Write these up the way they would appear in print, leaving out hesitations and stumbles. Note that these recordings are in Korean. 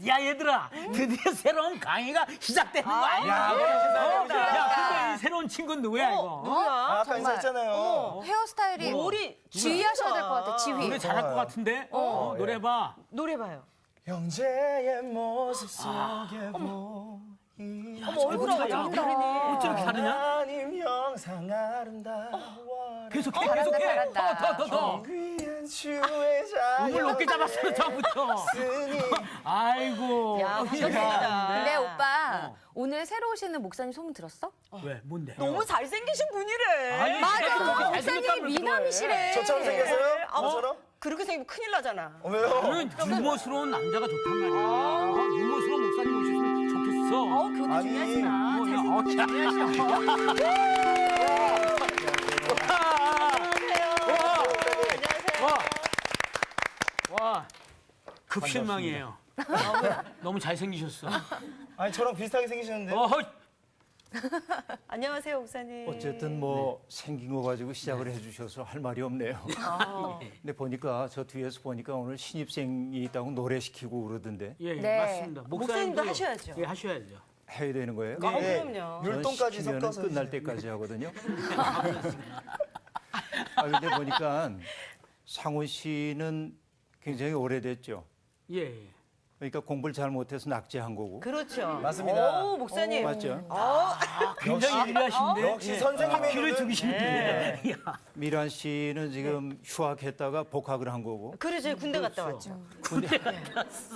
야 얘들아 드디어 새로운 강의가 시작되는 거 아니야? 야, 근데 이 새로운 친구는 누구야 이거? 뭐야? 아까 인사했잖아요. 헤어스타일이 머리 지휘하셔야 될 것 같아. 지휘. 노래 잘할 것 같은데? 노래 봐. 노래 봐요. 형제의 모습 속에 보이. 어머 얼굴 잘한다. 어쩜 이렇게 다르냐? 하나님 영상 아름다워. 계속해 잘한다, 계속해. 잘한다. 더. 귀한 주의 자녀. 목을 높게 잡았어 처음부터. 아이고. 야, 반갑습니다. 근데 오빠 오늘 새로 오시는 목사님 소문 들었어? 왜 뭔데? 너무 잘생기신 분이래. 아니, 맞아. 그렇게 목사님이 잘생겼다면 미남이시래. 저처럼 생겼어요? 저처럼? 그렇게 생기면 큰일 나잖아. 왜요? 저는 유머스러운 남자가 좋단 말이야. 유머스러운 목사님 오셨으면 좋겠어. 그것도 아니, 중요하지만 뭐야? 잘생기면 중요하죠. 와, 급실망이에요. 너무 잘생기셨어. 아니 저랑 비슷하게 생기셨는데. 안녕하세요, 목사님. 어쨌든 뭐 생긴 거 가지고 시작을 해주셔서 할 말이 없네요. 근데 보니까 저 뒤에서 보니까 오늘 신입생이 있다고 노래 시키고 그러던데 예, 네. 맞습니다. 목사님도 하셔야죠. 예, 하셔야죠. 해야 되는 거예요? 네. 그럼요. 율동까지 저는 섞어서 끝날 해주세요. 때까지 하거든요. 근데 보니까 상훈 씨는 굉장히 오래됐죠. 예, 예. 그러니까 공부를 잘 못해서 낙제한 거고. 그렇죠. 맞습니다. 오, 목사님. 맞죠? 굉장히 유리하신데. 역시 선생님의 귀를 눈은- 두기시는데. 미란 씨는 지금 휴학했다가 복학을 한 거고. 그러죠. 군대 갔다 왔죠.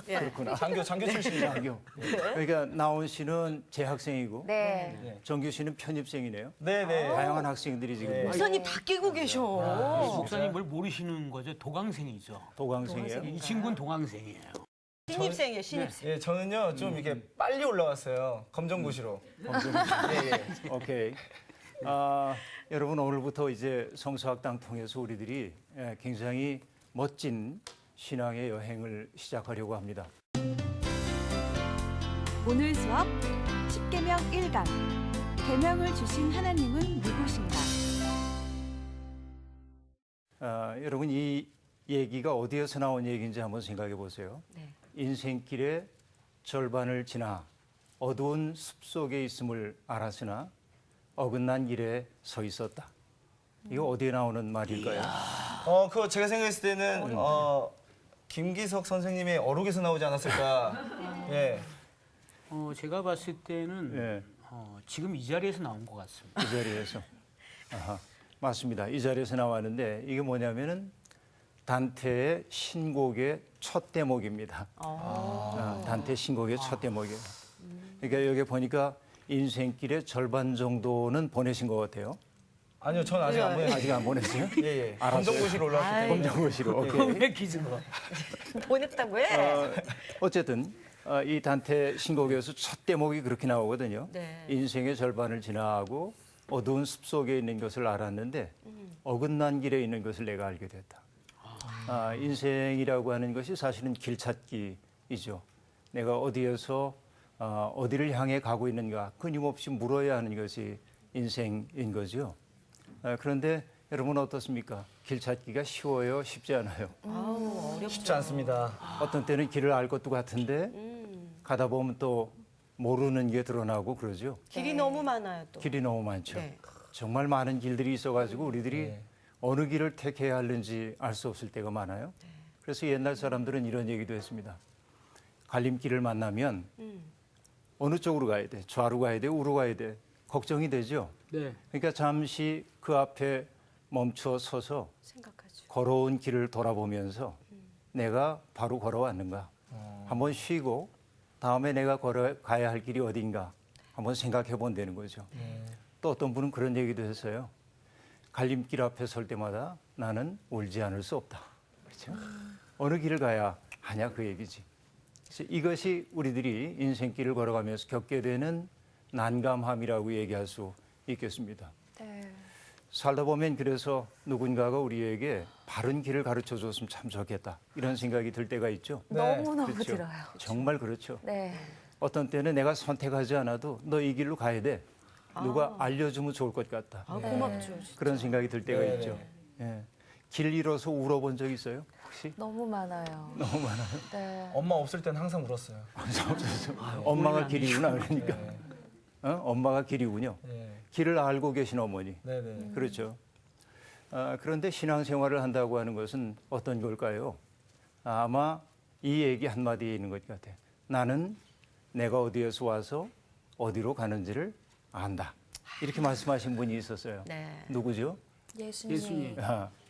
예. 그렇구나. 장교 출신이야. 장교. 그러니까 나온 씨는 재학생이고 네. 정규 씨는 편입생이네요. 네네. 다양한 학생들이 지금 네. 목사님 바뀌고 계셔. 목사님 뭘 모르시는 거죠? 도강생이죠. 도강생이에요. 이 친구는 도강생이에요. 신입생이에요, 신입생. 예, 저는요 좀 이렇게 빨리 올라왔어요. 검정고시로. 예, 예. 오케이. 여러분 오늘부터 이제 성서학당 통해서 우리들이 굉장히 멋진 신앙의 여행을 시작하려고 합니다. 오늘 수업 10계명 1강 계명을 주신 하나님은 누구신가? 여러분 이 얘기가 어디에서 나온 얘기인지 한번 생각해 보세요. 네. 인생길의 절반을 지나 어두운 숲속에 있음을 알았으나 어긋난 길에 서 있었다. 이거 어디에 나오는 말일까요? 그거 제가 생각했을 때는 김기석 선생님의 어록에서 나오지 않았을까. 예. 제가 봤을 때는 예. 지금 이 자리에서 나온 것 같습니다. 이 자리에서. 아하, 맞습니다. 이 자리에서 나왔는데 이게 뭐냐면은 단테의 신곡의 첫 대목입니다. 단테 신곡의 첫 대목이에요. 그러니까 여기 보니까 인생길의 절반 정도는 보내신 것 같아요. 아니요, 전 아직 안 보냈어요. 아직 안 보냈어요? 예, 예. 알았어요. 검정고시로 올라왔기 때문에. 검정고시로. 오케이. 처음에 기준 거. 보냈다고 해. 어쨌든 이 단테 신곡에서 첫 대목이 그렇게 나오거든요. 네. 인생의 절반을 지나고 어두운 숲속에 있는 것을 알았는데 어긋난 길에 있는 것을 내가 알게 됐다. 인생이라고 하는 것이 사실은 길찾기이죠. 내가 어디에서 어디를 향해 가고 있는가 끊임없이 물어야 하는 것이 인생인 거죠. 그런데 여러분 어떻습니까? 길 찾기가 쉬워요? 쉽지 않아요? 쉽지 않습니다. 어떤 때는 길을 알 것도 같은데 가다 보면 또 모르는 게 드러나고 그러죠. 길이 너무 많아요, 또. 길이 너무 많죠. 네. 정말 많은 길들이 있어가지고 우리들이 어느 길을 택해야 하는지 알 수 없을 때가 많아요. 그래서 옛날 사람들은 이런 얘기도 했습니다. 갈림길을 만나면 어느 쪽으로 가야 돼? 좌로 가야 돼? 우로 가야 돼? 걱정이 되죠. 네. 그러니까 잠시 그 앞에 멈춰 서서 생각하죠. 걸어온 길을 돌아보면서 내가 바로 걸어왔는가 한번 쉬고 다음에 내가 걸어가야 할 길이 어딘가 한번 생각해 본다는 거죠. 또 어떤 분은 그런 얘기도 했어요. 갈림길 앞에 설 때마다 나는 울지 않을 수 없다. 그렇죠? 어느 길을 가야 하냐 그 얘기지. 그래서 이것이 우리들이 인생길을 걸어가면서 겪게 되는 난감함이라고 얘기할 수 있겠습니다. 네. 살다 보면 그래서 누군가가 우리에게 바른 길을 가르쳐 줬으면 참 좋겠다. 이런 생각이 들 때가 있죠. 너무너무 그렇죠? 들어요. 정말 그렇죠. 네. 어떤 때는 내가 선택하지 않아도 너 이 길로 가야 돼. 누가 알려주면 좋을 것 같다. 고맙죠. 진짜. 그런 생각이 들 때가 있죠. 예. 길 잃어서 울어본 적 있어요? 혹시? 너무 많아요. 너무 많아요. 네. 엄마 없을 땐 항상 울었어요. 엄마가 길이구나 그러니까. 엄마가 길이군요. 네. 길을 알고 계신 어머니. 네네. 그렇죠. 그런데 신앙생활을 한다고 하는 것은 어떤 걸까요? 아마 이 얘기 한마디에 있는 것 같아요. 나는 내가 어디에서 와서 어디로 가는지를 안다. 이렇게 말씀하신 분이 있었어요. 네. 누구죠? 예수님. 예수님.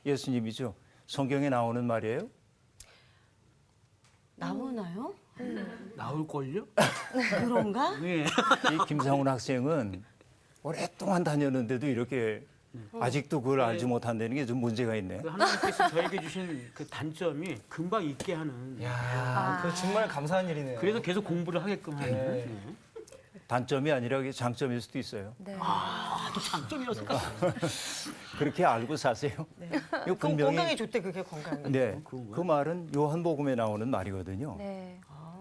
예수님이죠. 성경에 나오는 말이에요. 나오나요? 나올걸요? 그런가? 예. 이 김상훈 학생은 오랫동안 다녔는데도 이렇게 아직도 그걸 알지 못한다는 게 좀 문제가 있네. 그 하나님께서 저에게 주신 그 단점이 금방 잊게 하는. 야, 그 정말 감사한 일이네요. 그래서 계속 공부를 하게끔 하는. 네. 네. 단점이 아니라 그게 장점일 수도 있어요. 네. 또 장점이었을까? 그렇게 알고 사세요. 이거 그럼 건강에 좋대 그게 건강에. 네, 그런 거야? 그 말은 요한복음에 나오는 말이거든요. 네.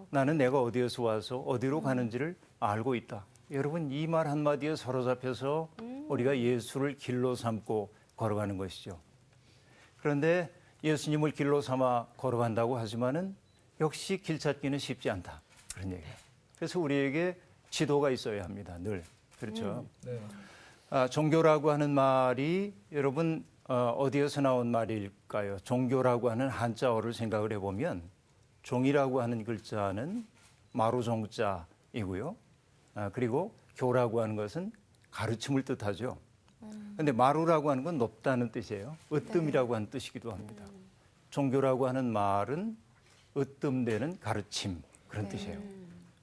나는 내가 어디에서 와서 어디로 가는지를 알고 있다. 여러분 이 말 한마디에 사로잡혀서 우리가 예수를 길로 삼고 걸어가는 것이죠. 그런데 예수님을 길로 삼아 걸어간다고 하지만은 역시 길 찾기는 쉽지 않다. 그런 얘기예요. 그래서 우리에게 지도가 있어야 합니다. 늘. 그렇죠. 네. 종교라고 하는 말이 여러분 어디에서 나온 말일까요? 종교라고 하는 한자어를 생각을 해보면 종이라고 하는 글자는 마루종자이고요. 그리고 교라고 하는 것은 가르침을 뜻하죠. 그런데 마루라고 하는 건 높다는 뜻이에요. 으뜸이라고 하는 뜻이기도 합니다. 종교라고 하는 말은 으뜸되는 가르침 그런 뜻이에요.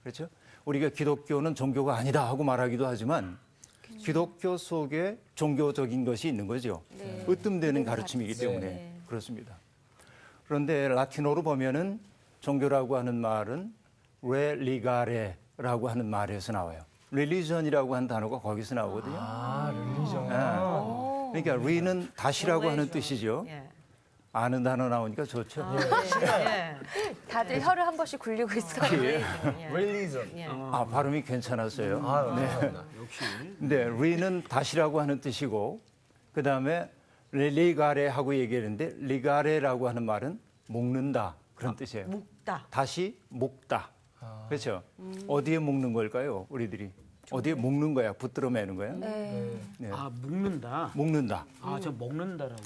그렇죠? 우리가 기독교는 종교가 아니다 하고 말하기도 하지만 기독교 속에 종교적인 것이 있는 거죠. 으뜸되는 가르침이기 때문에 그렇습니다. 그런데 라틴어로 보면은 종교라고 하는 말은 레리가레라고 하는 말에서 나와요. 릴리전이라고 하는 단어가 거기서 나오거든요. 아, 릴리전. 그러니까 리는 다시라고 하는 뜻이죠. 예. 아는 단어 나오니까 좋죠. 예. 다들 혀를 한 번씩 굴리고 있어요. 예. 릴리전. 예. 발음이 괜찮았어요. 아, 감사합니다. 역시. 네, 리는 다시라고 하는 뜻이고 그 다음에 리가레 하고 얘기했는데 리가레라고 하는 말은 묶는다 그런 뜻이에요. 묵다. 다시 묶다. 그렇죠. 어디에 묶는 걸까요? 우리들이 어디에 묶는 거야? 붙들어 매는 거야? 네. 네. 아, 묶는다. 묶는다. 아, 저 먹는다라고.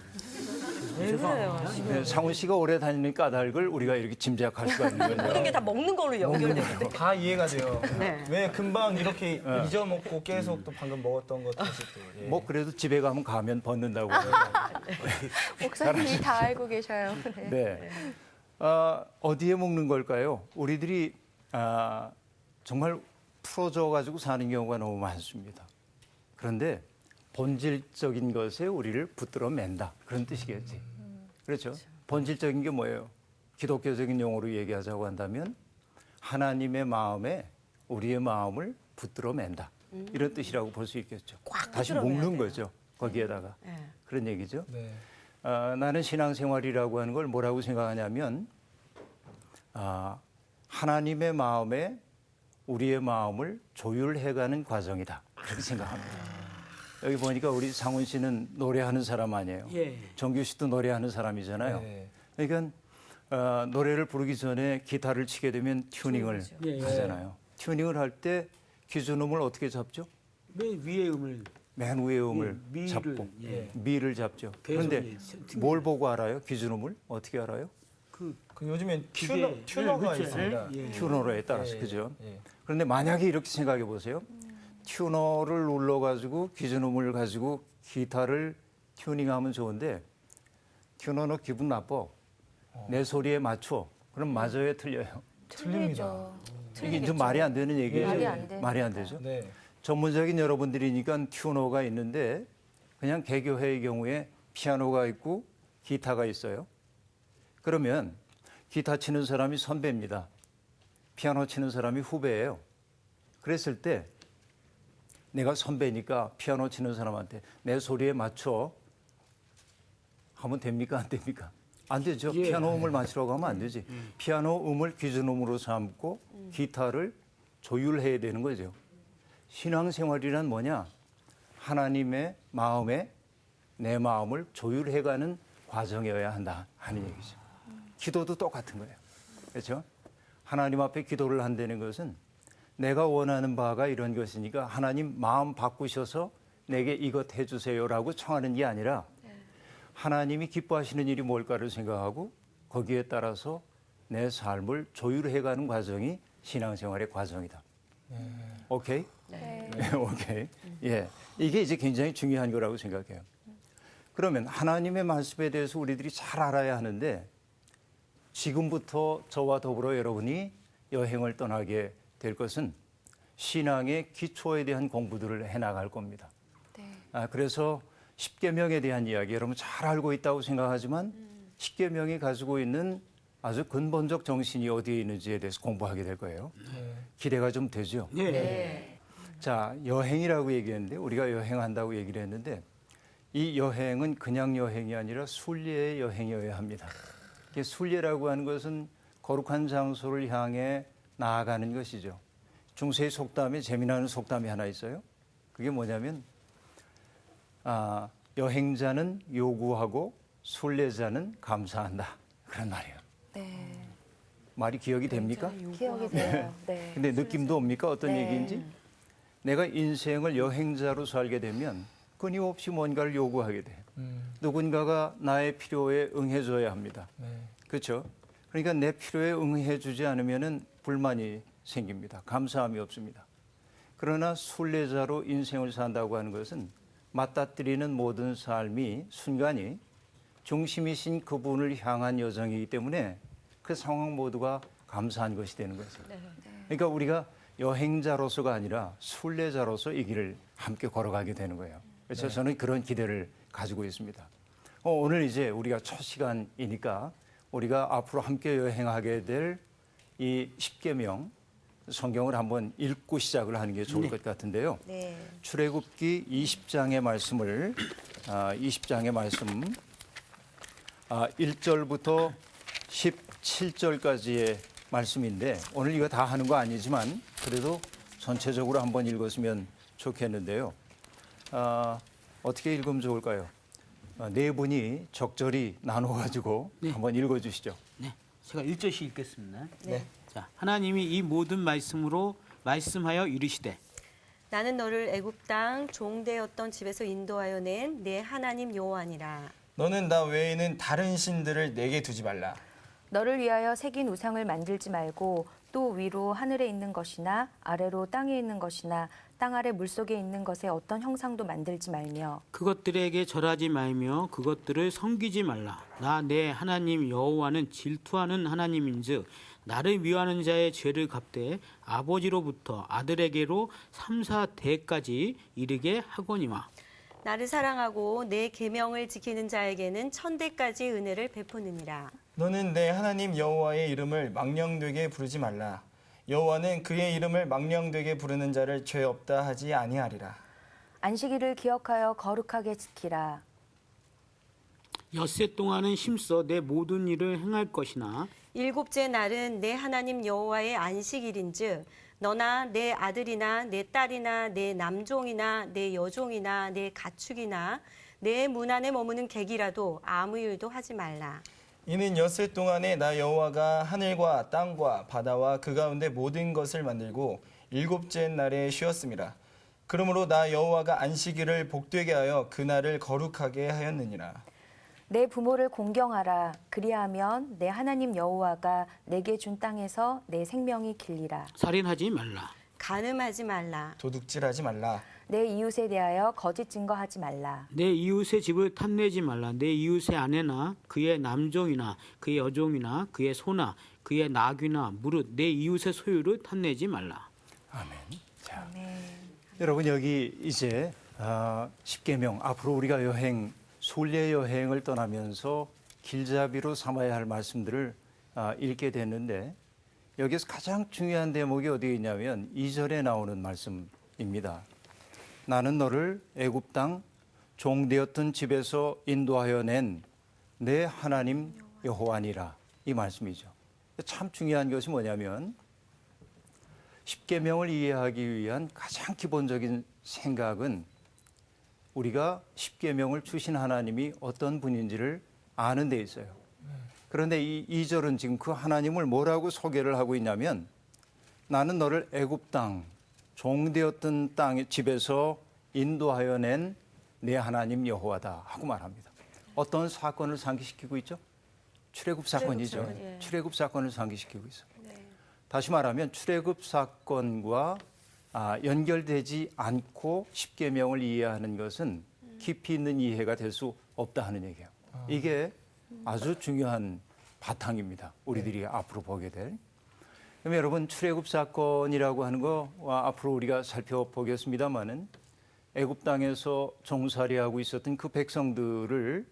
왜 그래요? 네, 상훈 씨가 오래 다니는 까닭을 우리가 이렇게 짐작할 수가 있는 모든 거죠. 게 다 먹는 걸로 연결되는데. 다 이해가 돼요. 네. 왜 금방 이렇게 잊어먹고 계속 또 방금 먹었던 것 다시 또. 예. 뭐 그래도 집에 가면 벗는다고. 그래요. 목사님이 다 알고 계셔요. 네. 네. 어디에 묶는 걸까요? 우리들이 정말 풀어져 가지고 사는 경우가 너무 많습니다. 그런데 본질적인 것에 우리를 붙들어 맨다. 그런 뜻이겠지. 그렇죠? 본질적인 게 뭐예요? 기독교적인 용어로 얘기하자고 한다면 하나님의 마음에 우리의 마음을 붙들어 맨다. 이런 뜻이라고 볼 수 있겠죠. 다시 붙들어 매야 묶는 돼요. 거죠. 거기에다가. 예. 그런 얘기죠. 네. 나는 신앙생활이라고 하는 걸 뭐라고 생각하냐면 하나님의 마음에 우리의 마음을 조율해가는 과정이다. 그렇게 생각합니다. 여기 보니까 우리 상훈 씨는 노래하는 사람 아니에요. 예. 정규 씨도 노래하는 사람이잖아요. 네. 그러니까 노래를 부르기 전에 기타를 치게 되면 튜닝을 예, 예. 하잖아요. 튜닝을 할 때 기준음을 어떻게 잡죠? 맨 위에 음을 맨 위에 음을 예, 미를, 잡고 예. 미를 잡죠. 계속 그런데 예, 뭘 보고 알아요? 기준음을 어떻게 알아요? 그 그 요즘엔 기계, 튜너가 예, 있습니다. 예. 튜너에 따라서 예, 그죠? 예. 그런데 만약에 이렇게 생각해 보세요. 튜너를 눌러가지고 기준음을 가지고 기타를 튜닝하면 좋은데 튜너는 기분 나빠. 내 소리에 맞춰. 그럼 맞아요, 틀려요. 틀리죠. 이게 좀 말이 안 되는 얘기예요. 말이 안 되니까. 말이 안 되죠. 네. 전문적인 여러분들이니까 튜너가 있는데 그냥 개교회의 경우에 피아노가 있고 기타가 있어요. 그러면 기타 치는 사람이 선배입니다. 피아노 치는 사람이 후배예요. 그랬을 때 내가 선배니까 피아노 치는 사람한테 내 소리에 맞춰 하면 됩니까? 안 됩니까? 안 되죠. 예. 피아노 음을 맞추라고 하면 안 되지. 피아노 음을 기준음으로 삼고 기타를 조율해야 되는 거죠. 신앙생활이란 뭐냐? 하나님의 마음에 내 마음을 조율해가는 과정이어야 한다 하는 얘기죠. 기도도 똑같은 거예요. 그렇죠? 하나님 앞에 기도를 한다는 것은 내가 원하는 바가 이런 것이니까 하나님 마음 바꾸셔서 내게 이것 해주세요라고 청하는 게 아니라 하나님이 기뻐하시는 일이 뭘까를 생각하고 거기에 따라서 내 삶을 조율해가는 과정이 신앙생활의 과정이다. 오케이? 네. 오케이. 예, 이게 이제 굉장히 중요한 거라고 생각해요. 그러면 하나님의 말씀에 대해서 우리들이 잘 알아야 하는데 지금부터 저와 더불어 여러분이 여행을 떠나게 될 것은 신앙의 기초에 대한 공부들을 해나갈 겁니다. 네. 그래서 십계명에 대한 이야기 여러분 잘 알고 있다고 생각하지만 십계명이 가지고 있는 아주 근본적 정신이 어디에 있는지에 대해서 공부하게 될 거예요. 기대가 좀 되죠? 네. 자, 여행이라고 얘기했는데 우리가 여행한다고 얘기를 했는데 이 여행은 그냥 여행이 아니라 순례의 여행이어야 합니다. 이게 순례라고 하는 것은 거룩한 장소를 향해 나아가는 것이죠. 중세의 속담에 재미나는 속담이 하나 있어요. 그게 뭐냐면 여행자는 요구하고 순례자는 감사한다. 그런 말이에요. 네. 말이 기억이 됩니까? 기억이 돼요. 네. 근데 느낌도 옵니까? 어떤 네. 얘기인지? 내가 인생을 여행자로 살게 되면 끊임없이 뭔가를 요구하게 돼. 누군가가 나의 필요에 응해줘야 합니다. 그렇죠? 그러니까 내 필요에 응해주지 않으면 불만이 생깁니다. 감사함이 없습니다. 그러나 순례자로 인생을 산다고 하는 것은 맞닥뜨리는 모든 삶이 순간이 중심이신 그분을 향한 여정이기 때문에 그 상황 모두가 감사한 것이 되는 거죠. 그러니까 우리가 여행자로서가 아니라 순례자로서 이 길을 함께 걸어가게 되는 거예요. 그래서 저는 그런 기대를 가지고 있습니다. 오늘 이제 우리가 첫 시간이니까 우리가 앞으로 함께 여행하게 될 이 십계명 성경을 한번 읽고 시작을 하는 게 좋을 것 같은데요. 네. 출애굽기 20장의 말씀을 20장의 말씀 1절부터 17절까지의 말씀인데 오늘 이거 다 하는 거 아니지만 그래도 전체적으로 한번 읽었으면 좋겠는데요. 어떻게 읽으면 좋을까요? 네 분이 적절히 나눠가지고 한번 읽어주시죠. 네. 제가 1절씩 읽겠습니다. 네. 자, 하나님이 이 모든 말씀으로 말씀하여 이르시되 나는 너를 애굽 땅 종되었던 집에서 인도하여 낸 내 하나님 여호와니라. 너는 나 외에는 다른 신들을 내게 두지 말라. 너를 위하여 새긴 우상을 만들지 말고 또 위로 하늘에 있는 것이나 아래로 땅에 있는 것이나 땅 아래 물속에 있는 것에 어떤 형상도 만들지 말며 그것들에게 절하지 말며 그것들을 섬기지 말라. 나 내 하나님 여호와는 질투하는 하나님인즉 나를 미워하는 자의 죄를 갚되 아버지로부터 아들에게로 3, 4대까지 이르게 하거니와. 나를 사랑하고 내 계명을 지키는 자에게는 1000대까지 은혜를 베푸느니라. 너는 내 하나님 여호와의 이름을 망령되게 부르지 말라. 여호와는 그의 이름을 망령되게 부르는 자를 죄 없다 하지 아니하리라. 안식일을 기억하여 거룩하게 지키라. 엿새 동안은 힘써 내 모든 일을 행할 것이나 일곱째 날은 내 하나님 여호와의 안식일인즉 너나 내 아들이나 내 딸이나 내 남종이나 내 여종이나 내 가축이나 내 문 안에 머무는 객이라도 아무 일도 하지 말라. 이는 엿새 동안에 나 여호와가 하늘과 땅과 바다와 그 가운데 모든 것을 만들고 일곱째 날에 쉬었음이라. 그러므로 나 여호와가 안식일을 복되게 하여 그날을 거룩하게 하였느니라. 내 부모를 공경하라. 그리하면 내 하나님 여호와가 내게 준 땅에서 내 생명이 길리라. 살인하지 말라. 간음하지 말라. 도둑질하지 말라. 내 이웃에 대하여 거짓 증거하지 말라. 내 이웃의 집을 탐내지 말라. 내 이웃의 아내나 그의 남종이나 그의 여종이나 그의 소나 그의 나귀나 무릇 내 이웃의 소유를 탐내지 말라. 아멘. 자, 여러분 여기 이제 십계명 앞으로 우리가 순례 여행을 떠나면서 길잡이로 삼아야 할 말씀들을 읽게 됐는데 여기서 가장 중요한 대목이 어디에 있냐면 2절에 나오는 말씀입니다. 나는 너를 애굽 땅 종되었던 집에서 인도하여 낸 내 하나님 여호와니라 이 말씀이죠. 참 중요한 것이 뭐냐면 십계명을 이해하기 위한 가장 기본적인 생각은 우리가 십계명을 주신 하나님이 어떤 분인지를 아는 데 있어요. 그런데 이 2절은 지금 그 하나님을 뭐라고 소개를 하고 있냐면 나는 너를 애굽 땅, 종되었던 땅의 집에서 인도하여 낸 내 하나님 여호와다 하고 말합니다. 어떤 사건을 상기시키고 있죠? 출애굽 사건이죠. 사건, 예. 출애굽 사건을 상기시키고 있어요. 네. 다시 말하면 출애굽 사건과 연결되지 않고 십계명을 이해하는 것은 깊이 있는 이해가 될 수 없다 하는 얘기예요. 이게 아주 중요한 바탕입니다. 우리들이 앞으로 보게 될. 그럼 여러분 출애굽 사건이라고 하는 거 앞으로 우리가 살펴보겠습니다마는 애굽 땅에서 종살이하고 있었던 그 백성들을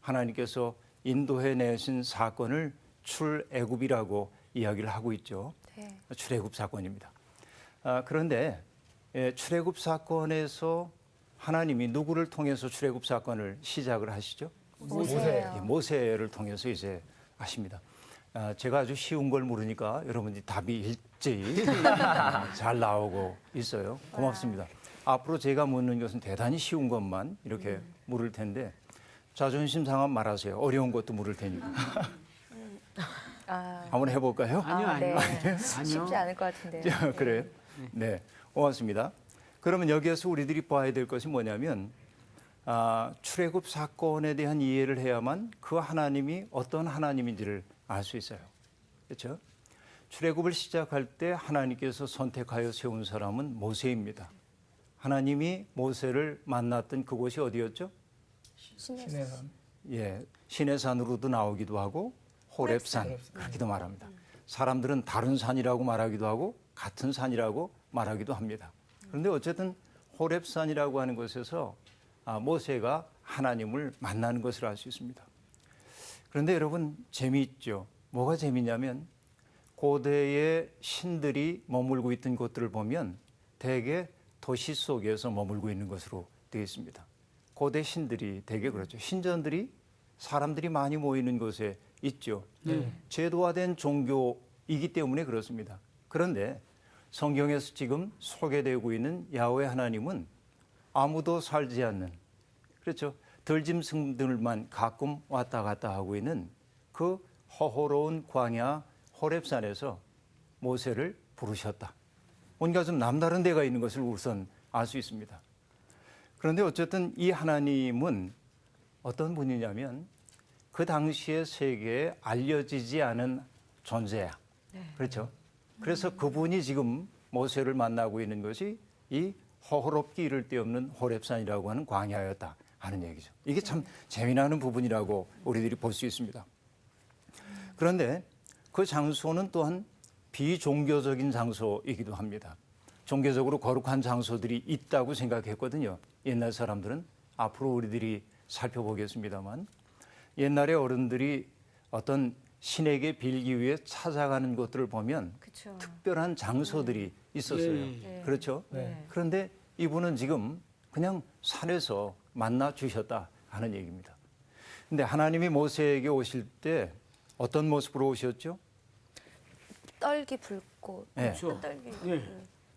하나님께서 인도해 내신 사건을 출애굽이라고 이야기를 하고 있죠. 네. 출애굽 사건입니다. 그런데 출애굽 사건에서 하나님이 누구를 통해서 출애굽 사건을 시작을 하시죠? 모세예요. 예, 모세를 통해서 이제 하십니다. 제가 아주 쉬운 걸 물으니까 여러분들이 답이 일제히 잘 나오고 있어요. 고맙습니다. 앞으로 제가 묻는 것은 대단히 쉬운 것만 이렇게 물을 텐데 자존심 상하면 말하세요. 어려운 것도 물을 테니까. 아, 한번 해볼까요? 아니요, 네. 아니요. 쉽지 않을 것 같은데요. 그래요? 네, 고맙습니다. 그러면 여기에서 우리들이 봐야 될 것이 뭐냐면 출애굽 사건에 대한 이해를 해야만 그 하나님이 어떤 하나님인지를 알 수 있어요. 그렇죠? 출애굽을 시작할 때 하나님께서 선택하여 세운 사람은 모세입니다. 하나님이 모세를 만났던 그곳이 어디였죠? 신의 산. 예, 시내산으로도 나오기도 하고 호렙산 그렇게도 말합니다. 사람들은 다른 산이라고 말하기도 하고 같은 산이라고 말하기도 합니다. 그런데 어쨌든 호렙산이라고 하는 곳에서 모세가 하나님을 만나는 것을 알 수 있습니다. 그런데 여러분 재미있죠. 뭐가 재미냐면 고대의 신들이 머물고 있던 곳들을 보면 대개 도시 속에서 머물고 있는 것으로 되어 있습니다. 고대 신들이 대개 그렇죠. 신전들이 사람들이 많이 모이는 곳에 있죠. 제도화된 종교이기 때문에 그렇습니다. 그런데 성경에서 지금 소개되고 있는 야훼 하나님은 아무도 살지 않는 그렇죠. 들짐승들만 가끔 왔다 갔다 하고 있는 그 허허로운 광야 호렙산에서 모세를 부르셨다. 뭔가 좀 남다른 데가 있는 것을 우선 알 수 있습니다. 그런데 어쨌든 이 하나님은 어떤 분이냐면 그 당시의 세계에 알려지지 않은 존재야. 그렇죠? 그래서 그분이 지금 모세를 만나고 있는 것이 이 허허롭기 이를 데 없는 호렙산이라고 하는 광야였다 하는 얘기죠. 이게 참 재미나는 부분이라고 우리들이 볼 수 있습니다. 그런데 그 장소는 또한 비종교적인 장소이기도 합니다. 종교적으로 거룩한 장소들이 있다고 생각했거든요. 옛날 사람들은 앞으로 우리들이 살펴보겠습니다만 옛날에 어른들이 어떤 신에게 빌기 위해 찾아가는 것들을 보면 그렇죠. 특별한 장소들이 있었어요. 네. 그렇죠? 네. 그런데 이분은 지금 그냥 산에서 만나 주셨다 하는 얘기입니다. 근데 하나님이 모세에게 오실 때 어떤 모습으로 오셨죠? 떨기 불꽃. 네. 그렇죠. 떨기. 예.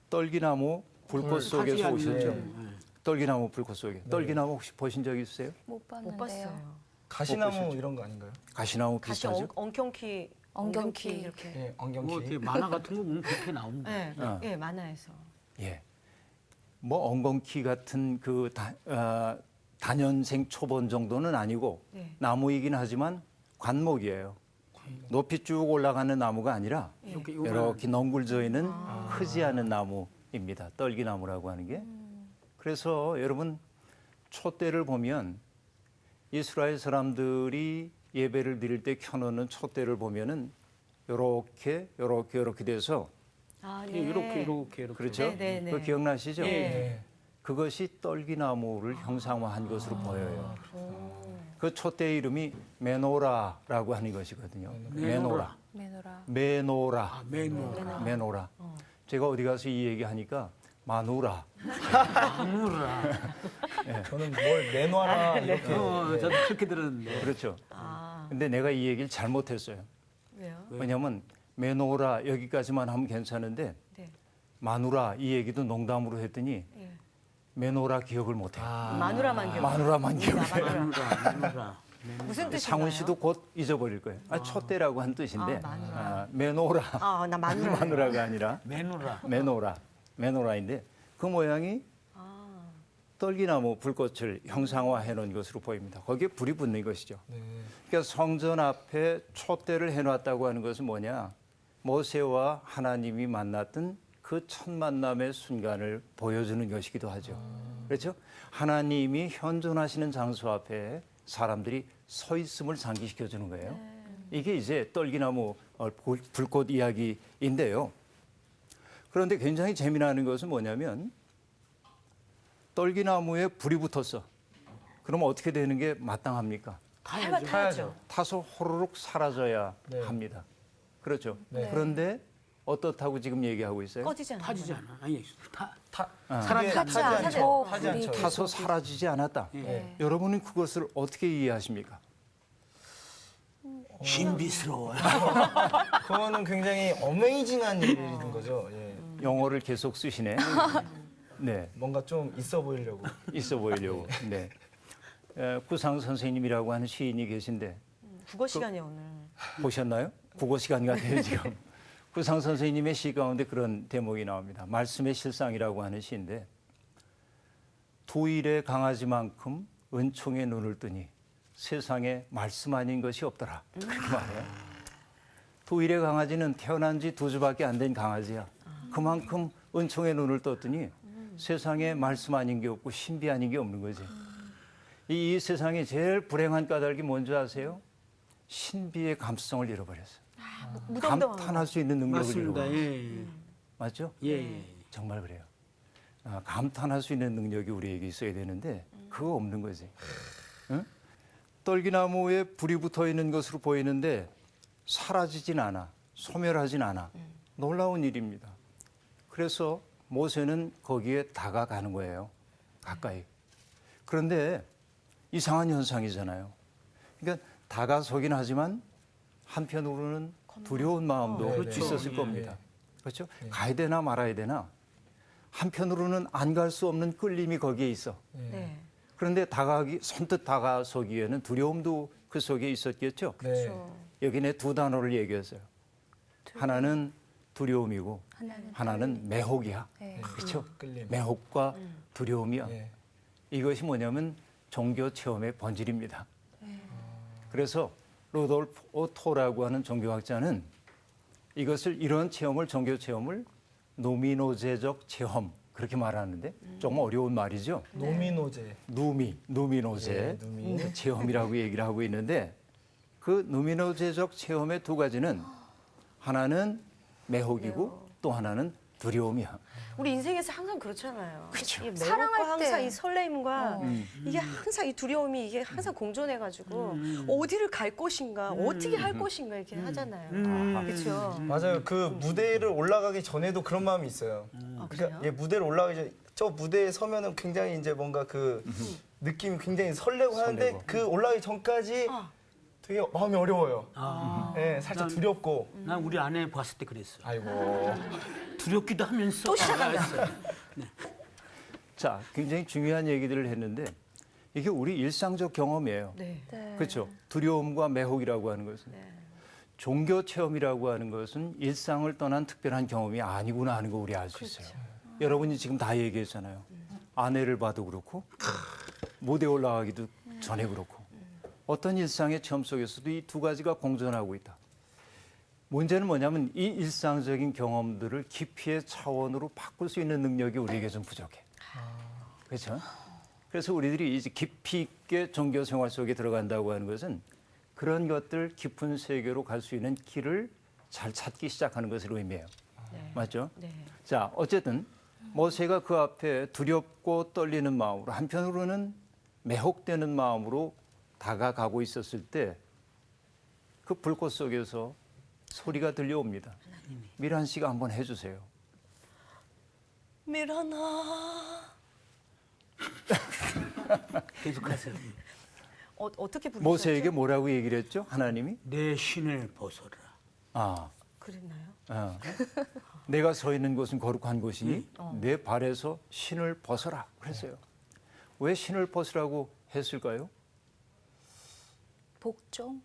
떨기나무 불꽃 속에서 타지 오셨죠? 않는, 예. 떨기나무 불꽃 속에. 떨기나무 혹시 보신 적 있으세요? 못 봤는데요. 못 봤어요. 가시나무 이런 거 아닌가요? 가시나무 다시 비슷하죠? 엉경키, 엉경키. 이렇게. 예, 뭐 엉경키. 이렇게 만화 같은 거 보면 그렇게 나옵니다. 네, 어. 예, 만화에서. 예. 뭐 엉겅키 같은 그 단연생 초본 정도는 아니고 네. 나무이긴 하지만 관목이에요. 높이 쭉 올라가는 나무가 아니라 이렇게 이렇게 넝굴져 있는 크지 않은 나무입니다. 떨기나무라고 하는 게. 그래서 여러분 촛대를 보면 이스라엘 사람들이 예배를 드릴 때 켜놓는 촛대를 보면은 이렇게 돼서 아, 예, 이렇게 그렇죠? 네, 네, 네. 그거 기억나시죠? 예. 네. 그것이 떨기나무를 형상화한 것으로 보여요. 그 촛대 이름이 메노라라고 하는 것이거든요. 메노라. 메노라. 메노라. 아, 메노라. 메노라. 제가 어디 가서 이 얘기 하니까 마누라. 아무라. 저는 뭘 내놔라 이렇게. 저도 그렇게 들었는데. 그렇죠. 아, 근데 내가 이 얘기를 잘못했어요. 왜요? 왜냐하면 메노라 여기까지만 하면 괜찮은데 네. 마누라 이 얘기도 농담으로 했더니 예. 메노라 기억을 못해요. 마누라만 기억. 마누라만 기억해요. 마누라. 무슨 뜻인가요? 상훈 씨도 곧 잊어버릴 거예요. 촛대라고 한 뜻인데 메노라. 나 마누라. 마누라가 아니라 매누라. 메노라인데 그 모양이 떨기나무 불꽃을 형상화해 놓은 것으로 보입니다. 거기에 불이 붙는 것이죠. 그러니까 성전 앞에 촛대를 해놨다고 하는 것은 뭐냐? 모세와 하나님이 만났던 그 첫 만남의 순간을 보여주는 것이기도 하죠. 그렇죠? 하나님이 현존하시는 장소 앞에 사람들이 서 있음을 상기시켜 주는 거예요. 이게 이제 떨기나무 불꽃 이야기인데요. 그런데 굉장히 재미나는 것은 뭐냐면 떨기나무에 불이 붙었어. 그러면 어떻게 되는 게 마땅합니까? 타야죠. 타서 호로록 사라져야 네. 합니다. 그렇죠. 네. 그런데 어떻다고 지금 얘기하고 있어요? 꺼지지 않아요. 타지지 않아. 아니, 타지 않죠. 타지 않죠. 타서 사라지지 않았다. 네. 여러분은 그것을 어떻게 이해하십니까? 신비스러워요. 그거는 굉장히 어메이징한 일인 거죠. 예. 영어를 계속 쓰시네. 네, 뭔가 좀 있어 보이려고. 있어 보이려고. 네. 구상 선생님이라고 하는 시인이 계신데 국어 시간이에요 오늘. 보셨나요? 국어 시간 같아요 지금. 구상 선생님의 시 가운데 그런 대목이 나옵니다. 말씀의 실상이라고 하는 시인데 두 일의 강아지만큼 은총의 눈을 뜨니 세상에 말씀 아닌 것이 없더라. 그렇게 말해요. 두 일의 강아지는 태어난 지 2주밖에 안 된 강아지야. 그만큼 은총의 눈을 떴더니 세상에 말씀 아닌 게 없고 신비 아닌 게 없는 거지. 이 세상에 제일 불행한 까닭이 뭔지 아세요? 신비의 감수성을 잃어버렸어요. 감탄할 수 있는 능력을 맞습니다. 잃어버렸어요. 예. 맞죠? 예. 정말 그래요. 감탄할 수 있는 능력이 우리에게 있어야 되는데 그거 없는 거지. 응? 떨기나무에 불이 붙어 있는 것으로 보이는데 사라지진 않아. 소멸하진 않아. 놀라운 일입니다. 그래서 모세는 거기에 다가가는 거예요. 가까이. 그런데 이상한 현상이잖아요. 그러니까 다가서긴 하지만 한편으로는 두려운 마음도 그렇죠. 있었을 예, 겁니다. 예. 그렇죠? 가야 되나 말아야 되나? 한편으로는 안 갈 수 없는 끌림이 거기에 있어. 네. 그런데 선뜻 다가서기에는 두려움도 그 속에 있었겠죠. 네. 여기 내 2단어를 얘기했어요. 하나는 두려움이고 하나는 매혹이야. 네. 그렇죠? 끌림. 매혹과 두려움이야. 예. 이것이 뭐냐면 종교 체험의 본질입니다. 그래서 루돌프 오토라고 하는 종교학자는 이런 체험을 종교 체험을 노미노제적 체험 그렇게 말하는데 조금 어려운 말이죠. 노미노제. 누미노제 예, 누미. 그 체험이라고 얘기를 하고 있는데 그 누미노제적 체험의 2가지는 하나는 매혹이고 또 하나는 두려움이야. 우리 인생에서 항상 그렇잖아요. 그쵸. 이 사랑할 매력과 항상 때. 이 설레임과 이게 항상 이 두려움이 이게 항상 공존해가지고 어디를 갈 것인가, 어떻게 할 것인가 이렇게 하잖아요. 그렇죠. 맞아요. 그 무대를 올라가기 전에도 그런 마음이 있어요. 그러니까 예, 무대를 올라가기 전에 저 무대에 서면은 굉장히 이제 뭔가 그 느낌이 굉장히 설레고 하는데 설레고. 그 올라가기 전까지 되게 마음이 어려워요. 예, 살짝 두렵고. 난 우리 아내 봤을 때 그랬어. 아이고. 두렵기도 하면서 또 시작한다. 자, 굉장히 중요한 얘기들을 했는데 이게 우리 일상적 경험이에요. 네. 그렇죠. 두려움과 매혹이라고 하는 것은 종교 체험이라고 하는 것은 일상을 떠난 특별한 경험이 아니구나 하는 거 우리 알 수 있어요. 여러분이 지금 다 얘기했잖아요. 아내를 봐도 그렇고 무대에 올라가기도 전에 그렇고 어떤 일상의 체험 속에서도 이 2가지가 공존하고 있다. 문제는 뭐냐면 이 일상적인 경험들을 깊이의 차원으로 바꿀 수 있는 능력이 우리에게 좀 부족해. 그렇죠? 그래서 우리들이 이제 깊이 있게 종교 생활 속에 들어간다고 하는 것은 그런 것들 깊은 세계로 갈 수 있는 길을 잘 찾기 시작하는 것을 의미해요. 맞죠? 네. 자, 어쨌든 모세가 그 앞에 두렵고 떨리는 마음으로 한편으로는 매혹되는 마음으로 다가가고 있었을 때 그 불꽃 속에서 소리가 들려옵니다. 미란 씨가 한번 해주세요. 미란아. 계속하세요. 어떻게 부르셨죠? 모세에게 뭐라고 얘기를 했죠? 하나님이? 내 신을 벗어라. 아, 그랬나요? 내가 서 있는 곳은 거룩한 곳이니 내 발에서 신을 벗어라. 그랬어요. 왜 신을 벗으라고 했을까요? 복종,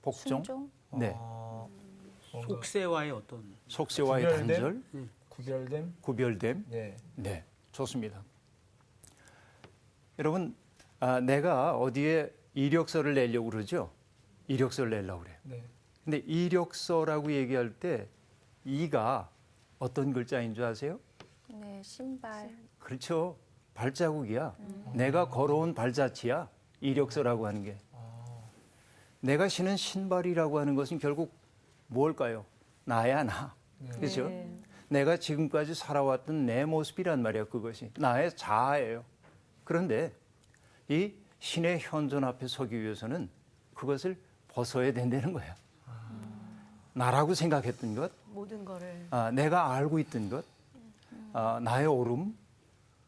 복종, 순종. 네, 뭔가 속세와의 어떤 속세와의 구별됨? 단절, 구별됨. 구별됨. 네. 네, 좋습니다. 여러분, 내가 어디에 이력서를 내려고 그러죠? 이력서를 내려고 그래요. 네. 근데 이력서라고 얘기할 때 이가 어떤 글자인 줄 아세요? 네, 신발. 그렇죠. 발자국이야. 내가 걸어온 발자취야. 이력서라고 하는 게. 내가 신은 신발이라고 하는 것은 결국 뭘까요? 나야 나. 그렇죠? 네. 내가 지금까지 살아왔던 내 모습이란 말이야. 그것이 나의 자아예요. 그런데 이 신의 현존 앞에 서기 위해서는 그것을 벗어야 된다는 거야. 나라고 생각했던 것, 모든 거를 내가 알고 있던 것, 나의 옳음,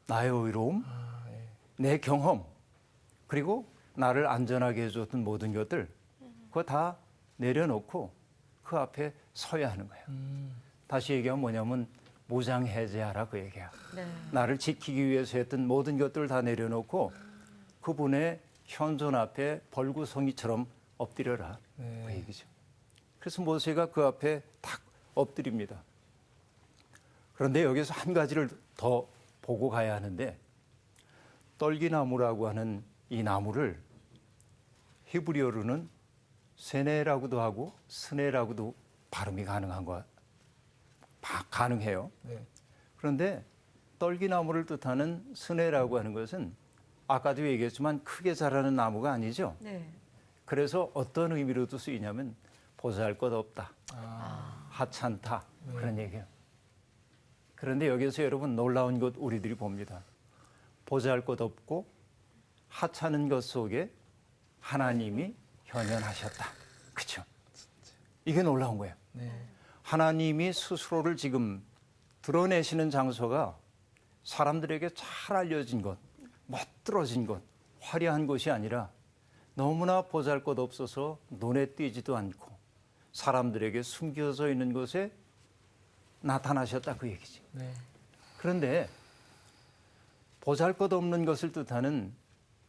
나의 의로움, 내 경험, 그리고 나를 안전하게 해줬던 모든 것들, 그거 다 내려놓고 그 앞에 서야 하는 거야. 다시 얘기하면 뭐냐면 무장해제하라 그 얘기야. 네. 나를 지키기 위해서 했던 모든 것들을 다 내려놓고 그분의 현존 앞에 벌구성이처럼 엎드려라. 그 얘기죠. 그래서 모세가 그 앞에 탁 엎드립니다. 그런데 여기서 한 가지를 더 보고 가야 하는데 떨기나무라고 하는 이 나무를 히브리어로는 세네라고도 하고 스네라고도 발음이 가능해요. 네. 그런데 떨기나무를 뜻하는 스네라고 하는 것은 아까도 얘기했지만 크게 자라는 나무가 아니죠. 네. 그래서 어떤 의미로도 쓰이냐면 보잘것없다, 하찮다 그런 얘기예요. 그런데 여기서 여러분 놀라운 것 우리들이 봅니다. 보잘것없고 하찮은 것 속에 하나님이 현현하셨다. 그렇죠? 이게 놀라운 거예요. 네. 하나님이 스스로를 지금 드러내시는 장소가 사람들에게 잘 알려진 것, 멋들어진 것, 화려한 것이 아니라 너무나 보잘것없어서 눈에 띄지도 않고 사람들에게 숨겨져 있는 곳에 나타나셨다 그 얘기지. 네. 그런데 보잘것없는 것을 뜻하는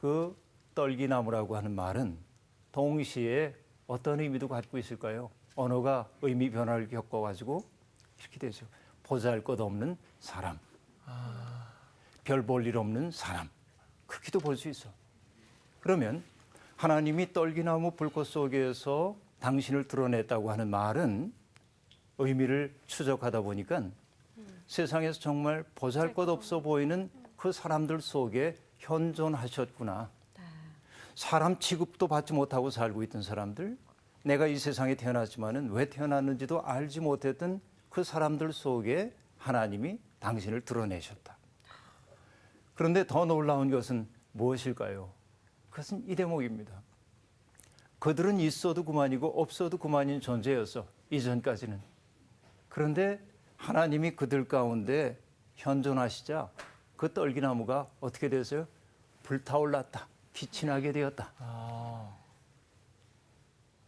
그 떨기나무라고 하는 말은 동시에 어떤 의미도 갖고 있을까요? 언어가 의미 변화를 겪어가지고 이렇게 되죠. 보잘것없는 사람, 별 볼 일 없는 사람, 그렇게도 볼 수 있어. 그러면 하나님이 떨기나무 불꽃 속에서 당신을 드러냈다고 하는 말은 의미를 추적하다 보니까 세상에서 정말 보잘것없어 보이는 그 사람들 속에 현존하셨구나. 사람 취급도 받지 못하고 살고 있던 사람들, 내가 이 세상에 태어났지만은 왜 태어났는지도 알지 못했던 그 사람들 속에 하나님이 당신을 드러내셨다. 그런데 더 놀라운 것은 무엇일까요? 그것은 이 대목입니다. 그들은 있어도 그만이고 없어도 그만인 존재였어. 이전까지는. 그런데 하나님이 그들 가운데 현존하시자 그 떨기나무가 어떻게 됐어요? 불타올랐다. 빛이 나게 되었다.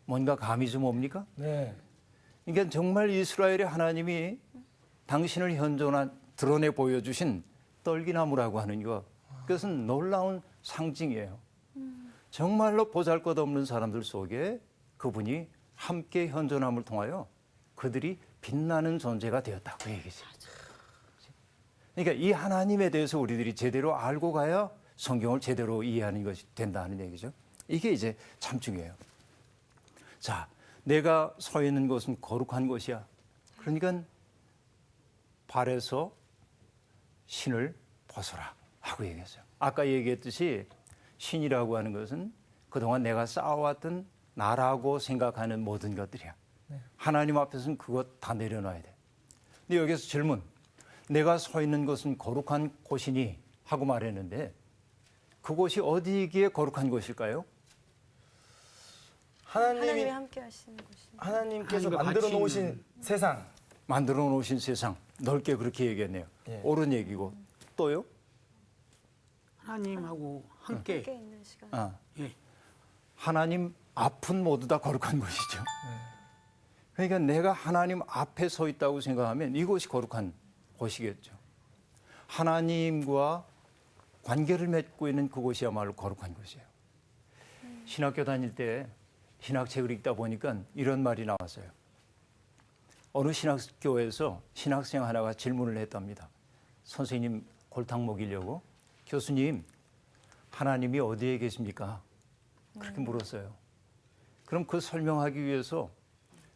뭔가 감이 좀 옵니까? 네. 그러니까 정말 이스라엘의 하나님이 당신을 드러내 보여주신 떨기나무라고 하는 것, 그것은 놀라운 상징이에요. 정말로 보잘것없는 사람들 속에 그분이 함께 현존함을 통하여 그들이 빛나는 존재가 되었다. 그 얘기지. 그러니까 이 하나님에 대해서 우리들이 제대로 알고 가야 성경을 제대로 이해하는 것이 된다는 얘기죠. 이게 이제 참 중요해요. 자, 내가 서 있는 곳은 거룩한 곳이야. 그러니까 발에서 신을 벗어라 하고 얘기했어요. 아까 얘기했듯이 신이라고 하는 것은 그동안 내가 쌓아왔던 나라고 생각하는 모든 것들이야. 하나님 앞에서는 그것 다 내려놔야 돼. 근데 여기서 질문. 내가 서 있는 곳은 거룩한 곳이니 하고 말했는데 그곳이 어디기에 거룩한 곳일까요? 하나님이 함께 하시는 곳이. 하나님께서 하나님과 만들어 같이 놓으신 있는. 세상. 만들어 놓으신 세상. 넓게 그렇게 얘기했네요. 예. 옳은 얘기고. 또요? 하나님하고 함께 함께 있는 시간. 예. 하나님 앞은 모두 다 거룩한 곳이죠. 그러니까 내가 하나님 앞에 서 있다고 생각하면 이곳이 거룩한 곳이겠죠. 하나님과 관계를 맺고 있는 그곳이야말로 거룩한 곳이에요. 신학교 다닐 때 신학책을 읽다 보니까 이런 말이 나왔어요. 어느 신학교에서 신학생 하나가 질문을 했답니다. 선생님 골탕 먹이려고 교수님 하나님이 어디에 계십니까? 그렇게 물었어요. 그럼 그 설명하기 위해서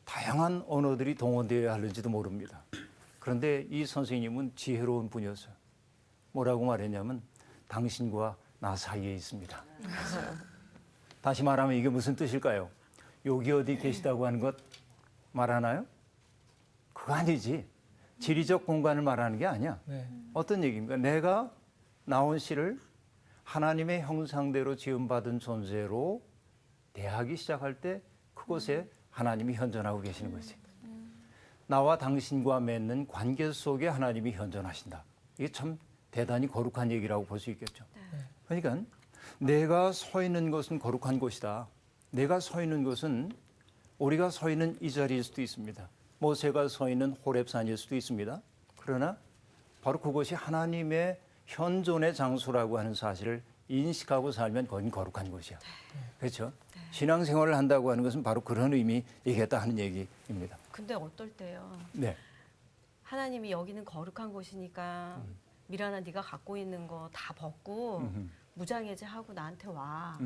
다양한 언어들이 동원되어야 하는지도 모릅니다. 그런데 이 선생님은 지혜로운 분이었어요. 뭐라고 말했냐면 당신과 나 사이에 있습니다. 다시 말하면 이게 무슨 뜻일까요? 여기 어디 계시다고 하는 것 말하나요? 그거 아니지. 지리적 공간을 말하는 게 아니야. 네. 어떤 얘기입니까? 내가 나온 씨를 하나님의 형상대로 지음받은 존재로 대하기 시작할 때 그곳에 하나님이 현존하고 계시는 거지. 나와 당신과 맺는 관계 속에 하나님이 현존하신다. 이게 참 대단히 거룩한 얘기라고 볼 수 있겠죠. 그러니까 내가 서 있는 것은 거룩한 곳이다. 내가 서 있는 것은 우리가 서 있는 이 자리일 수도 있습니다. 모세가 서 있는 호렙산일 수도 있습니다. 그러나 바로 그것이 하나님의 현존의 장소라고 하는 사실을 인식하고 살면 그건 거룩한 곳이야. 그렇죠? 신앙생활을 한다고 하는 것은 바로 그런 의미이겠다 하는 얘기입니다. 근데 어떨 때요. 네. 하나님이 여기는 거룩한 곳이니까 미란아 네가 갖고 있는 거 다 벗고 무장해제하고 나한테 와.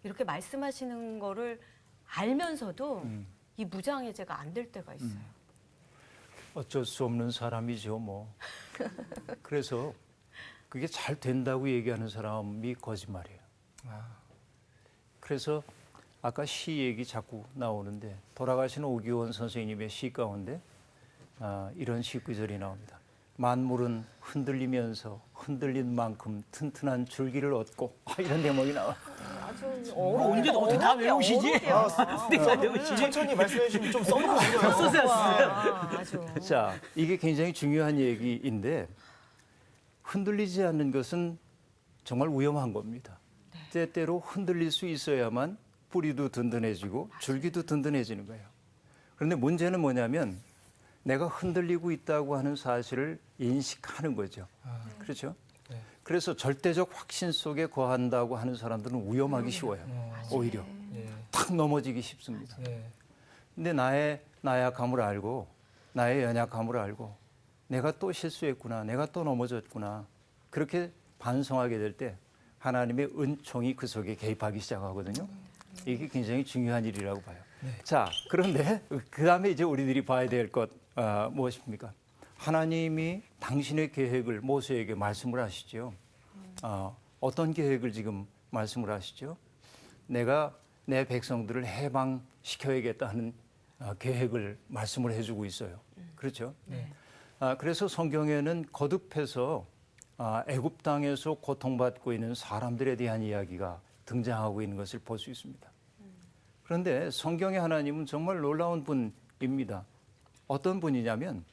이렇게 말씀하시는 거를 알면서도 이 무장해제가 안 될 때가 있어요. 어쩔 수 없는 사람이죠, 뭐. 그래서 그게 잘 된다고 얘기하는 사람이 거짓말이에요. 그래서 아까 시 얘기 자꾸 나오는데 돌아가신 오기원 선생님의 시 가운데 이런 시 구절이 나옵니다. 만물은 흔들리면서 흔들린 만큼 튼튼한 줄기를 얻고 이런 대목이 나와. 언제 어떻게 다 외우시지? 천천히 말씀해 주시면 좀 써먹으시죠. 아주. 자, 이게 굉장히 중요한 얘기인데 흔들리지 않는 것은 정말 위험한 겁니다. 때때로 흔들릴 수 있어야만 뿌리도 든든해지고 줄기도 든든해지는 거예요. 그런데 문제는 뭐냐면 내가 흔들리고 있다고 하는 사실을 인식하는 거죠. 그렇죠? 네. 그래서 절대적 확신 속에 거한다고 하는 사람들은 위험하기 쉬워요. 오히려 예. 탁 넘어지기 쉽습니다. 네. 근데 나의 나약함을 알고 나의 연약함을 알고 내가 또 실수했구나. 내가 또 넘어졌구나. 그렇게 반성하게 될 때 하나님의 은총이 그 속에 개입하기 시작하거든요. 이게 굉장히 중요한 일이라고 봐요. 자, 그런데 그 다음에 이제 우리들이 봐야 될 것 무엇입니까? 하나님이 당신의 계획을 모세에게 말씀을 하시죠. 어떤 계획을 지금 말씀을 하시죠? 내가 내 백성들을 해방시켜야겠다 하는 계획을 말씀을 해주고 있어요. 그렇죠? 그래서 성경에는 거듭해서 애굽 땅에서 고통받고 있는 사람들에 대한 이야기가 등장하고 있는 것을 볼 수 있습니다. 그런데 성경의 하나님은 정말 놀라운 분입니다. 어떤 분이냐면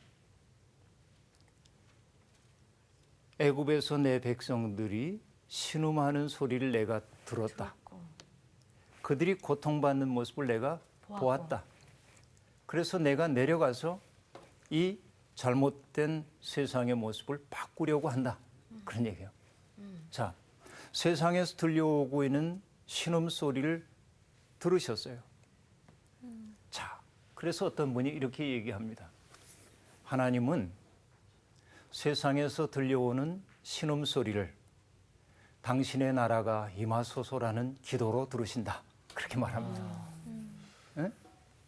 애굽에서 내 백성들이 신음하는 소리를 내가 들었다. 그들이 고통받는 모습을 내가 보았다. 그래서 내가 내려가서 이 잘못된 세상의 모습을 바꾸려고 한다. 그런 얘기예요. 자, 세상에서 들려오고 있는 신음소리를 들으셨어요. 자, 그래서 어떤 분이 이렇게 얘기합니다. 하나님은 세상에서 들려오는 신음소리를 당신의 나라가 임하소서라는 기도로 들으신다. 그렇게 말합니다. 네?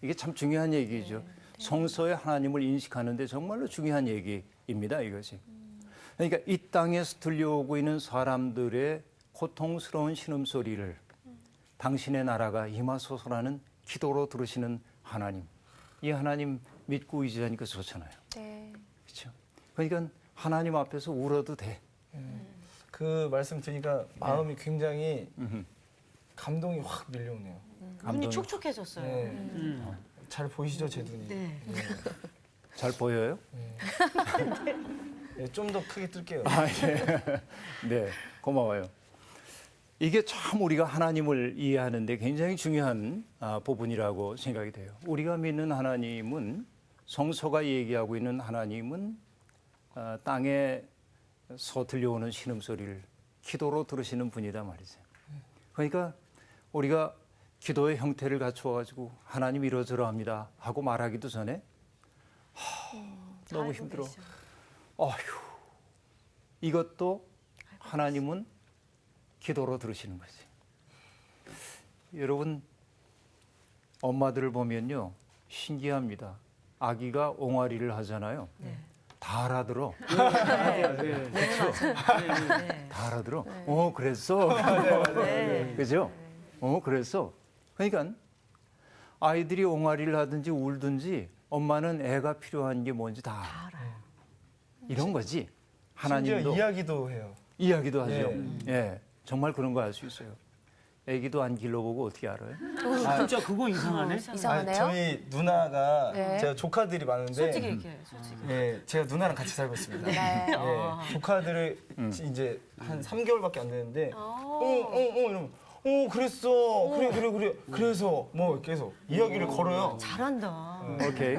이게 참 중요한 얘기죠. 성서의 하나님을 인식하는데 정말로 중요한 얘기입니다. 이것이. 그러니까 이 땅에서 들려오고 있는 사람들의 고통스러운 신음소리를 당신의 나라가 임하소서라는 기도로 들으시는 하나님. 이 하나님 믿고 의지하니까 좋잖아요. 네. 그렇죠? 그러니까 하나님 앞에서 울어도 돼. 그 말씀 드니까 마음이 굉장히 감동이 확 밀려오네요. 눈이 촉촉해졌어요. 네. 잘 보이시죠, 제 눈이? 네. 잘 보여요? 네, 좀 더 크게 뜰게요. 네, 고마워요. 이게 참 우리가 하나님을 이해하는데 굉장히 중요한 부분이라고 생각이 돼요. 우리가 믿는 하나님은 성서가 얘기하고 있는 하나님은 땅에서 들려오는 신음소리를 기도로 들으시는 분이다 말이죠. 그러니까 우리가 기도의 형태를 갖추어 가지고 하나님 이러저러 합니다 하고 말하기도 전에 너무 힘들어. 어휴, 이것도 하나님은 기도로 들으시는 거지. 여러분, 엄마들을 보면요, 신기합니다. 아기가 옹알이를 하잖아요. 다 알아들어. 다 알아들어. 그랬어. 그죠? 그랬어. 그러니까 아이들이 옹알이를 하든지 울든지 엄마는 애가 필요한 게 뭔지 다 알아요. 이런 거지. 하나님도 심지어 이야기도 해요. 이야기도 하죠. 예, 정말 그런 거 알 수 있어요. 애기도 안 길러보고 어떻게 알아요? 진짜 그거 이상하네. 이상하네요. 저희 누나가 네. 제가 조카들이 많은데 솔직히 얘기해. 솔직히. 예, 제가 누나랑 같이 살고 있습니다. 네. 예, 조카들을 이제 한 3개월밖에 안 되는데 이러면 그랬어. 그래. 그래서 뭐 계속 이야기를 걸어요. 잘한다. 오케이.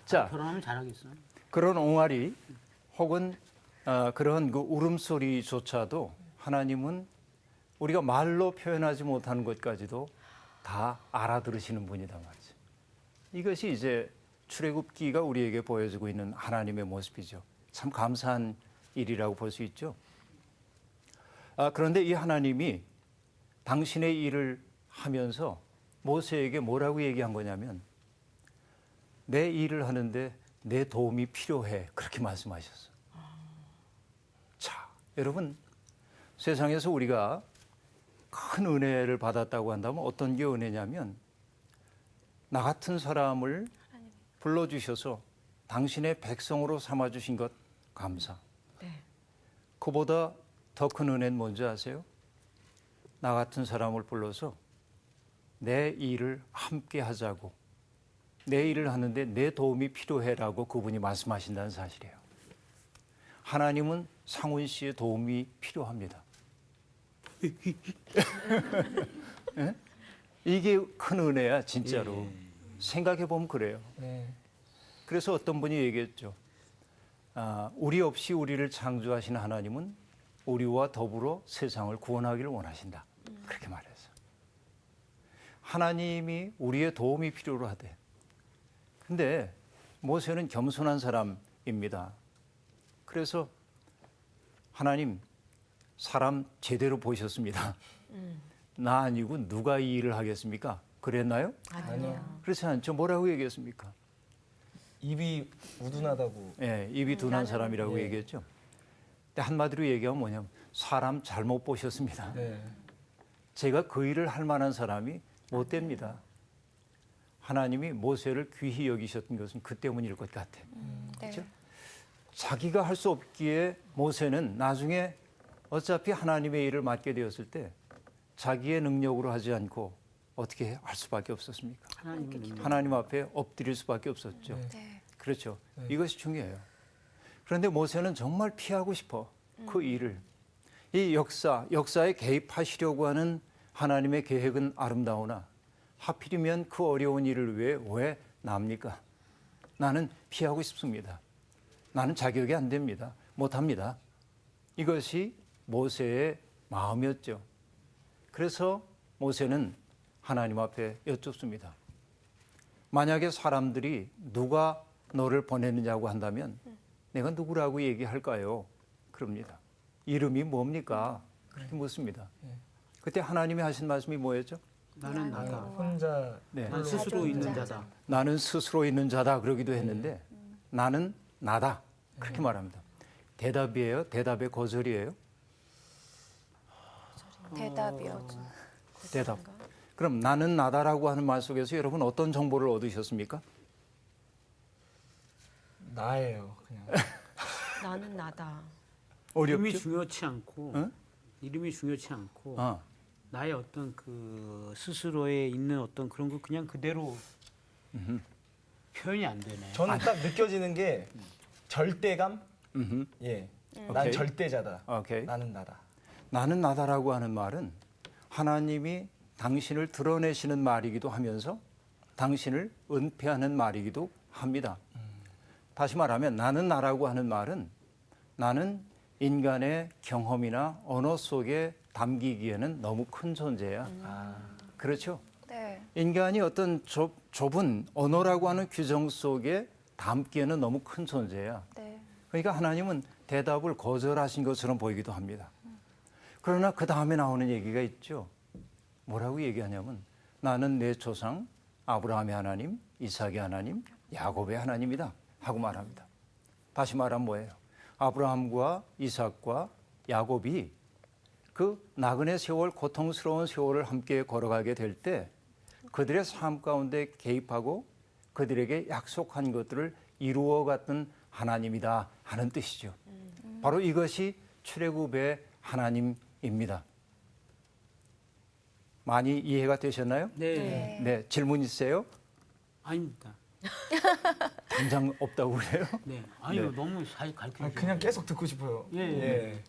자, 결혼하면 잘하겠어. 그런 옹알이 혹은 그런 그 울음소리조차도 하나님은 우리가 말로 표현하지 못하는 것까지도 다 알아들으시는 분이다 말이죠. 이것이 이제 출애굽기가 우리에게 보여주고 있는 하나님의 모습이죠. 참 감사한 일이라고 볼 수 있죠. 그런데 이 하나님이 당신의 일을 하면서 모세에게 뭐라고 얘기한 거냐면 내 일을 하는데 내 도움이 필요해. 그렇게 말씀하셨어. 자, 여러분, 세상에서 우리가 큰 은혜를 받았다고 한다면 어떤 게 은혜냐면 나 같은 사람을 불러주셔서 당신의 백성으로 삼아주신 것 감사. 그보다 더 큰 은혜는 뭔지 아세요? 나 같은 사람을 불러서 내 일을 함께 하자고, 내 일을 하는데 내 도움이 필요해라고 그분이 말씀하신다는 사실이에요. 하나님은 상훈 씨의 도움이 필요합니다. 네? 이게 큰 은혜야, 진짜로. 생각해 보면 그래요. 네. 그래서 어떤 분이 얘기했죠. 우리 없이 우리를 창조하신 하나님은 우리와 더불어 세상을 구원하기를 원하신다. 그렇게 말했어요. 하나님이 우리의 도움이 필요로 하대. 근데 모세는 겸손한 사람입니다. 그래서 하나님, 사람 제대로 보셨습니다. 나 아니고 누가 이 일을 하겠습니까? 그랬나요? 아니요. 그렇지 않죠. 뭐라고 얘기했습니까? 입이 우둔하다고. 예, 입이 둔한 사람이라고 예. 얘기했죠. 근데 한마디로 얘기하면 뭐냐면 사람 잘못 보셨습니다. 네. 제가 그 일을 할 만한 사람이 못 됩니다. 하나님이 모세를 귀히 여기셨던 것은 그 때문일 것 같아요. 그렇죠? 자기가 할 수 없기에 모세는 나중에 어차피 하나님의 일을 맡게 되었을 때 자기의 능력으로 하지 않고 어떻게 할 수밖에 없었습니까? 하나님 앞에 엎드릴 수밖에 없었죠. 그렇죠. 이것이 중요해요. 그런데 모세는 정말 피하고 싶어. 그 일을. 이 역사에 개입하시려고 하는 하나님의 계획은 아름다우나 하필이면 그 어려운 일을 위해 왜 납니까? 나는 피하고 싶습니다. 나는 자격이 안 됩니다. 못합니다. 이것이 모세의 마음이었죠. 그래서 모세는 하나님 앞에 여쭙습니다. 만약에 사람들이 누가 너를 보냈느냐고 한다면 내가 누구라고 얘기할까요? 그럽니다. 이름이 뭡니까? 그렇게 묻습니다. 그때 하나님이 하신 말씀이 뭐였죠? 나는 나다. 혼자 네. 난 스스로 있는 자다. 나는 스스로 있는 자다 그러기도 했는데 나는 나다 그렇게 말합니다. 대답이에요? 대답의 거절이에요? 대답이요. 대답. 그럼 나는 나다라고 하는 말 속에서 여러분 어떤 정보를 얻으셨습니까? 나예요. 그냥. 나는 나다. 이름이 어렵죠? 중요치 않고 응? 이름이 중요치 않고 어. 나의 어떤 그 스스로에 있는 어떤 그런 거 그냥 그대로 표현이 안 되네. 저는 딱 느껴지는 게 절대감. 음흠. 예. 오케이. 난 절대자다. 오케이. 나는 나다. 나는 나다라고 하는 말은 하나님이 당신을 드러내시는 말이기도 하면서 당신을 은폐하는 말이기도 합니다. 다시 말하면 나는 나라고 하는 말은 나는 인간의 경험이나 언어 속에 담기기에는 너무 큰 존재야. 그렇죠? 인간이 어떤 좁은 언어라고 하는 규정 속에 담기에는 너무 큰 존재야. 네. 그러니까 하나님은 대답을 거절하신 것처럼 보이기도 합니다. 그러나 그 다음에 나오는 얘기가 있죠. 뭐라고 얘기하냐면 나는 내 조상 아브라함의 하나님, 이삭의 하나님, 야곱의 하나님이다 하고 말합니다. 다시 말하면 뭐예요? 아브라함과 이삭과 야곱이 그 나그네 세월, 고통스러운 세월을 함께 걸어가게 될 때 그들의 삶 가운데 개입하고 그들에게 약속한 것들을 이루어갔던 하나님이다 하는 뜻이죠. 바로 이것이 출애굽의 하나님입니다. 많이 이해가 되셨나요? 네. 네, 질문 있어요? 아닙니다. 당장 없다고 그래요? 네. 아니요. 네. 너무 잘 가르쳐 주세요. 그냥 계속 듣고 싶어요. 예, 예. 예.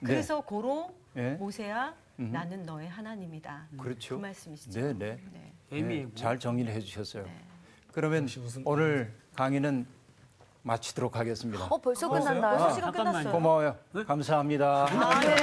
그래서 고로 네. 모세야 나는 너의 하나님이다. 그렇죠. 그 말씀이시죠. 네, 네. 네. 애매해. 잘 정리를 해주셨어요. 네. 그러면 무슨- 오늘 강의는 마치도록 하겠습니다. 벌써 벌써요? 끝났나요? 시간 잠깐만요. 끝났어요. 고마워요. 감사합니다. 아, 네.